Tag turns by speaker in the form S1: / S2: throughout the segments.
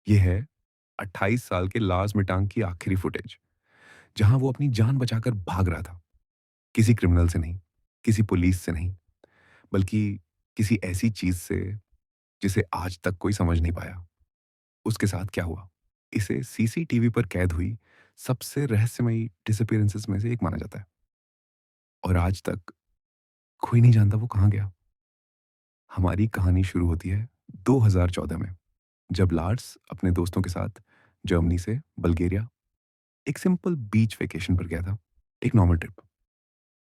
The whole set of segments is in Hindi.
S1: ये है 28 साल के लार्स मिटांग की आखिरी फुटेज, जहां वो अपनी जान बचाकर भाग रहा था। किसी क्रिमिनल से नहीं, किसी पुलिस से नहीं, बल्कि किसी ऐसी चीज से जिसे आज तक कोई समझ नहीं पाया। उसके साथ क्या हुआ? इसे सीसीटीवी पर कैद हुई सबसे रहस्यमयी डिसअपीयरेंसेस में से एक माना जाता है। और आज तक कोई नहीं जानता वो कहाँ गया। हमारी कहानी शुरू होती है 2014 में, जब लार्स अपने दोस्तों के साथ जर्मनी से बल्गेरिया एक सिंपल बीच वेकेशन पर गया था। एक normal trip,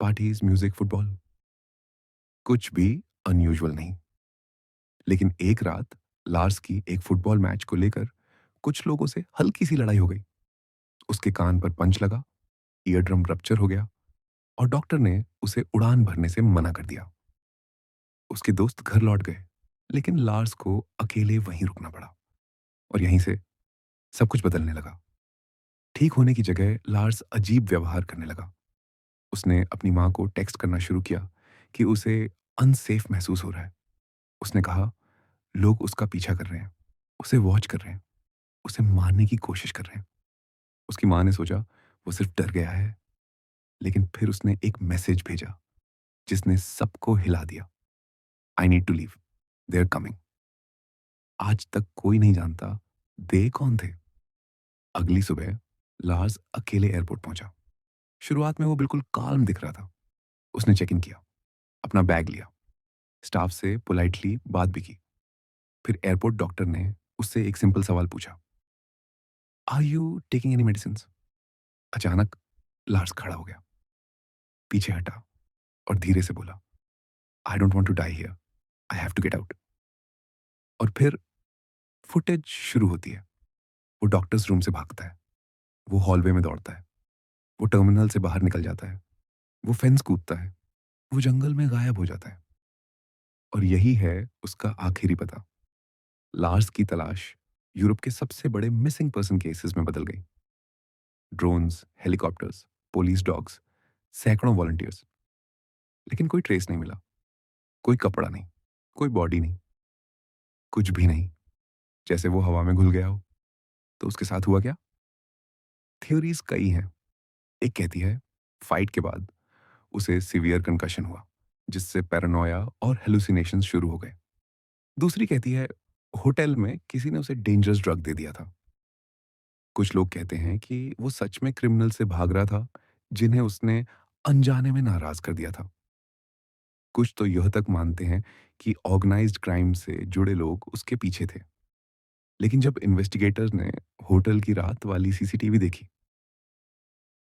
S1: parties, music, football, कुछ भी अनयूजुअल नहीं। लेकिन एक रात लार्स की एक फुटबॉल मैच को लेकर कुछ लोगों से हल्की सी लड़ाई हो गई। उसके कान पर पंच लगा, ईयर ड्रम रप्चर हो गया और डॉक्टर ने उसे उड़ान भरने से मना कर दिया। उसके दोस्त घर लौट गए, लेकिन लार्स को अकेले वहीं रुकना पड़ा। और यहीं से सब कुछ बदलने लगा। ठीक होने की जगह लार्स अजीब व्यवहार करने लगा। उसने अपनी माँ को टेक्स्ट करना शुरू किया कि उसे अनसेफ महसूस हो रहा है। उसने कहा, लोग उसका पीछा कर रहे हैं, उसे वॉच कर रहे हैं, उसे मारने की कोशिश कर रहे हैं। उसकी माँ ने सोचा वो सिर्फ डर गया है, लेकिन फिर उसने एक मैसेज भेजा जिसने सबको हिला दिया। I need to leave, they are coming. आज तक कोई नहीं जानता दे कौन थे। अगली सुबह लार्स अकेले एयरपोर्ट पहुंचा। शुरुआत में वो बिल्कुल काल्म दिख रहा था। उसने चेक इन किया, अपना बैग लिया, स्टाफ से पोलाइटली बात भी की। फिर एयरपोर्ट डॉक्टर ने उससे एक सिंपल सवाल पूछा, are you taking any medicine? अचानक लार्स खड़ा हो गया, पीछे हटा और धीरे से बोला, I don't want to die here, I have to get out. और फिर फुटेज शुरू होती है। वो डॉक्टर्स रूम से भागता है, वो हॉलवे में दौड़ता है, वो टर्मिनल से बाहर निकल जाता है, वो फेंस कूदता है, वो जंगल में गायब हो जाता है। और यही है उसका आखिरी पता। लार्स की तलाश यूरोप के सबसे बड़े मिसिंग पर्सन केसेस में बदल गई। ड्रोन्स, हेलीकॉप्टर्स, पुलिस डॉग्स, सैकड़ों वॉलंटियर्स, लेकिन कोई ट्रेस नहीं मिला। कोई कपड़ा नहीं, कोई बॉडी नहीं, कुछ भी नहीं। जैसे वो हवा में घुल गया हो। तो उसके साथ हुआ क्या? थ्योरीज कई हैं। एक कहती है फाइट के बाद उसे सीवियर कंकशन हुआ, जिससे पैरानोया और हेलुसिनेशंस शुरू हो गए। दूसरी कहती है होटल में किसी ने उसे डेंजरस ड्रग दे दिया था। कुछ लोग कहते हैं कि वो सच में क्रिमिनल से भाग रहा था, जिन्हें उसने अनजाने में नाराज कर दिया था। कुछ तो यह तक मानते हैं कि ऑर्गेनाइज्ड क्राइम से जुड़े लोग उसके पीछे थे। लेकिन जब इन्वेस्टिगेटर्स ने होटल की रात वाली सीसीटीवी देखी,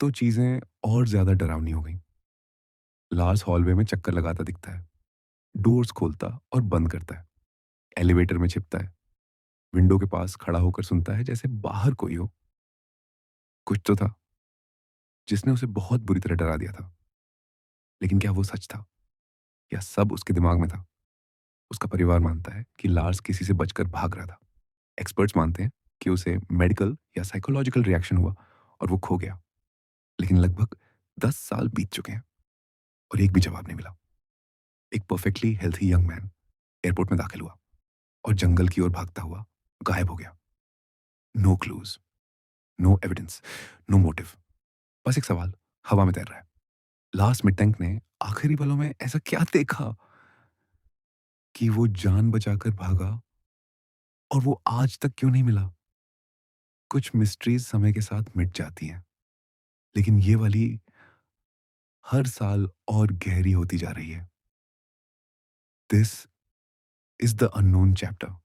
S1: तो चीजें और ज्यादा डरावनी हो गई। लार्स हॉलवे में चक्कर लगाता दिखता है, डोर्स खोलता और बंद करता है, एलिवेटर में छिपता है, विंडो के पास खड़ा होकर सुनता है जैसे बाहर कोई हो। कुछ तो था जिसने उसे बहुत बुरी तरह डरा दिया था। लेकिन क्या वो सच था, या सब उसके दिमाग में था? उसका परिवार मानता है कि लार्स किसी से बचकर भाग रहा था। एक्सपर्ट्स मानते हैं कि उसे मेडिकल या साइकोलॉजिकल रिएक्शन हुआ और वो खो गया। लेकिन लगभग 10 साल बीत चुके हैं और एक भी जवाब नहीं मिला। एक perfectly healthy young man airport में दाखिल हुआ और जंगल की ओर भागता हुआ गायब हो गया। No clues, no evidence, no motive. बस एक सवाल हवा में तैर रहा है। लास्ट मिटेंक ने आखिरी पलों में ऐसा क्या देखा कि वो जान बचाकर भागा, और वो आज तक क्यों नहीं मिला? कुछ मिस्ट्रीज समय के साथ मिट जाती हैं, लेकिन ये वाली हर साल और गहरी होती जा रही है। This is the unknown chapter.